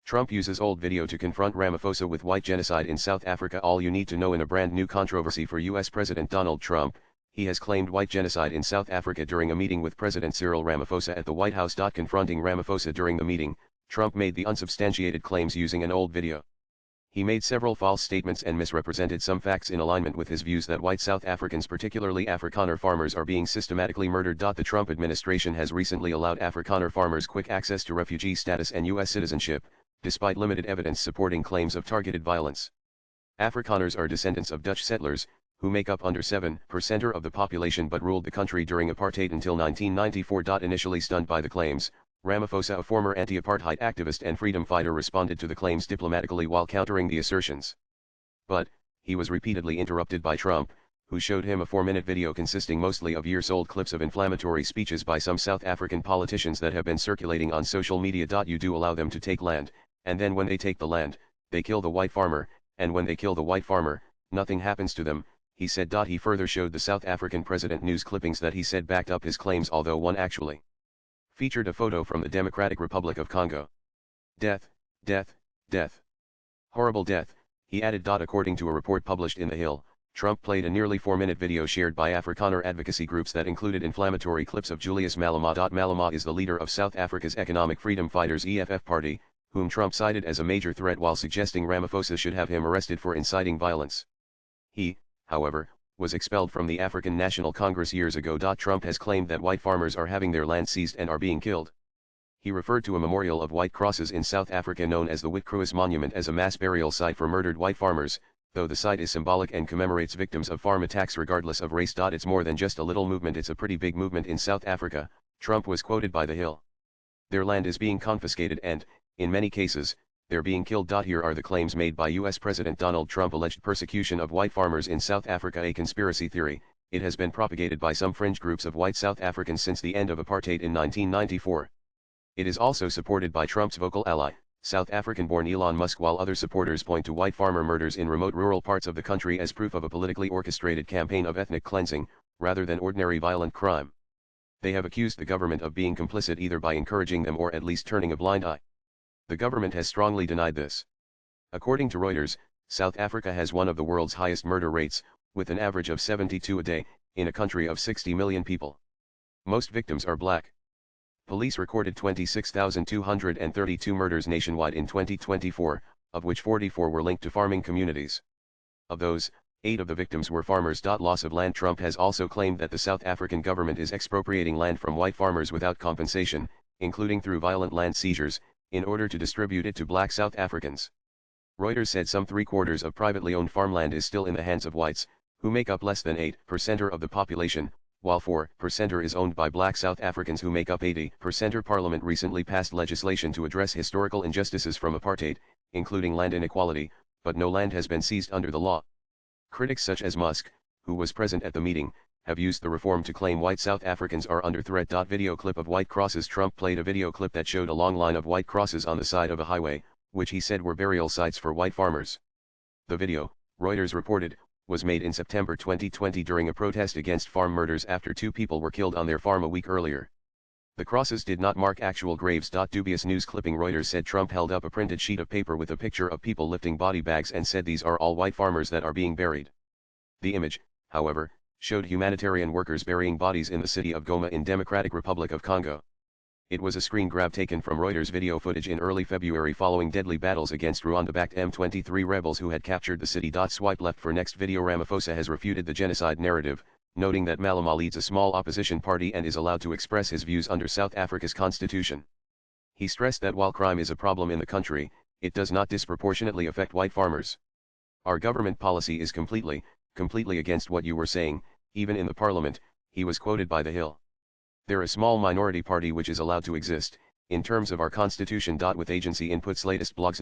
Trump uses old video to confront Ramaphosa with white genocide in South Africa. All you need to know in a brand new controversy for US President Donald Trump. He has claimed white genocide in South Africa during a meeting with President Cyril Ramaphosa at the White House. Confronting Ramaphosa during the meeting, Trump made the unsubstantiated claims using an old video. He made several false statements and misrepresented some facts in alignment with his views that white South Africans, particularly Afrikaner farmers, are being systematically murdered. The Trump administration has recently allowed Afrikaner farmers quick access to refugee status and US citizenship, despite limited evidence supporting claims of targeted violence. Afrikaners are descendants of Dutch settlers, who make up under 7% of the population but ruled the country during apartheid until 1994. Initially stunned by the claims, Ramaphosa, a former anti-apartheid activist and freedom fighter, responded to the claims diplomatically while countering the assertions. But, he was repeatedly interrupted by Trump, who showed him a 4-minute video consisting mostly of years-old clips of inflammatory speeches by some South African politicians that have been circulating on social media. You do allow them to take land, and then when they take the land, they kill the white farmer, and when they kill the white farmer, nothing happens to them, he said. He further showed the South African president news clippings that he said backed up his claims, although one actually featured a photo from the Democratic Republic of Congo. Death, death, death. Horrible death, he added. According to a report published in The Hill, Trump played a nearly 4-minute video shared by Afrikaner advocacy groups that included inflammatory clips of Julius Malema. Malema is the leader of South Africa's Economic Freedom Fighters EFF party, whom Trump cited as a major threat while suggesting Ramaphosa should have him arrested for inciting violence. He, however, was expelled from the African National Congress years ago. Trump has claimed that white farmers are having their land seized and are being killed. He referred to a memorial of white crosses in South Africa known as the Witcroes Monument as a mass burial site for murdered white farmers, though the site is symbolic and commemorates victims of farm attacks regardless of race. It's more than just a little movement, it's a pretty big movement in South Africa, Trump was quoted by The Hill. Their land is being confiscated and, in many cases, they're being killed. Here are the claims made by US President Donald Trump. Alleged persecution of white farmers in South Africa, a conspiracy theory. It has been propagated by some fringe groups of white South Africans since the end of apartheid in 1994. It is also supported by Trump's vocal ally, South African-born Elon Musk, while other supporters point to white farmer murders in remote rural parts of the country as proof of a politically orchestrated campaign of ethnic cleansing, rather than ordinary violent crime. They have accused the government of being complicit either by encouraging them or at least turning a blind eye. The government has strongly denied this. According to Reuters, South Africa has one of the world's highest murder rates, with an average of 72 a day, in a country of 60 million people. Most victims are black. Police recorded 26,232 murders nationwide in 2024, of which 44 were linked to farming communities. Of those, 8 of the victims were farmers. Loss of land. Trump has also claimed that the South African government is expropriating land from white farmers without compensation, including through violent land seizures, in order to distribute it to black South Africans. Reuters said some 3/4 of privately owned farmland is still in the hands of whites, who make up less than 8% of the population, while 4% is owned by black South Africans who make up 80%. Parliament recently passed legislation to address historical injustices from apartheid, including land inequality, but no land has been seized under the law. Critics such as Musk, who was present at the meeting, have used the reform to claim white South Africans are under threat. Video clip of white crosses. Trump played a video clip that showed a long line of white crosses on the side of a highway, which he said were burial sites for white farmers. The video, Reuters reported, was made in September 2020 during a protest against farm murders after 2 people were killed on their farm a week earlier. The crosses did not mark actual graves. Dubious news clipping. Reuters said Trump held up a printed sheet of paper with a picture of people lifting body bags and said these are all white farmers that are being buried. The image, however, showed humanitarian workers burying bodies in the city of Goma in Democratic Republic of Congo. It was a screen grab taken from Reuters video footage in early February following deadly battles against Rwanda-backed M23 rebels who had captured the city. Swipe left for next video. Ramaphosa has refuted the genocide narrative, noting that Malema leads a small opposition party and is allowed to express his views under South Africa's constitution. He stressed that while crime is a problem in the country, it does not disproportionately affect white farmers. Our government policy is completely against what you were saying, even in the parliament, he was quoted by The Hill. They're a small minority party which is allowed to exist, in terms of our constitution. With agency inputs latest blogs.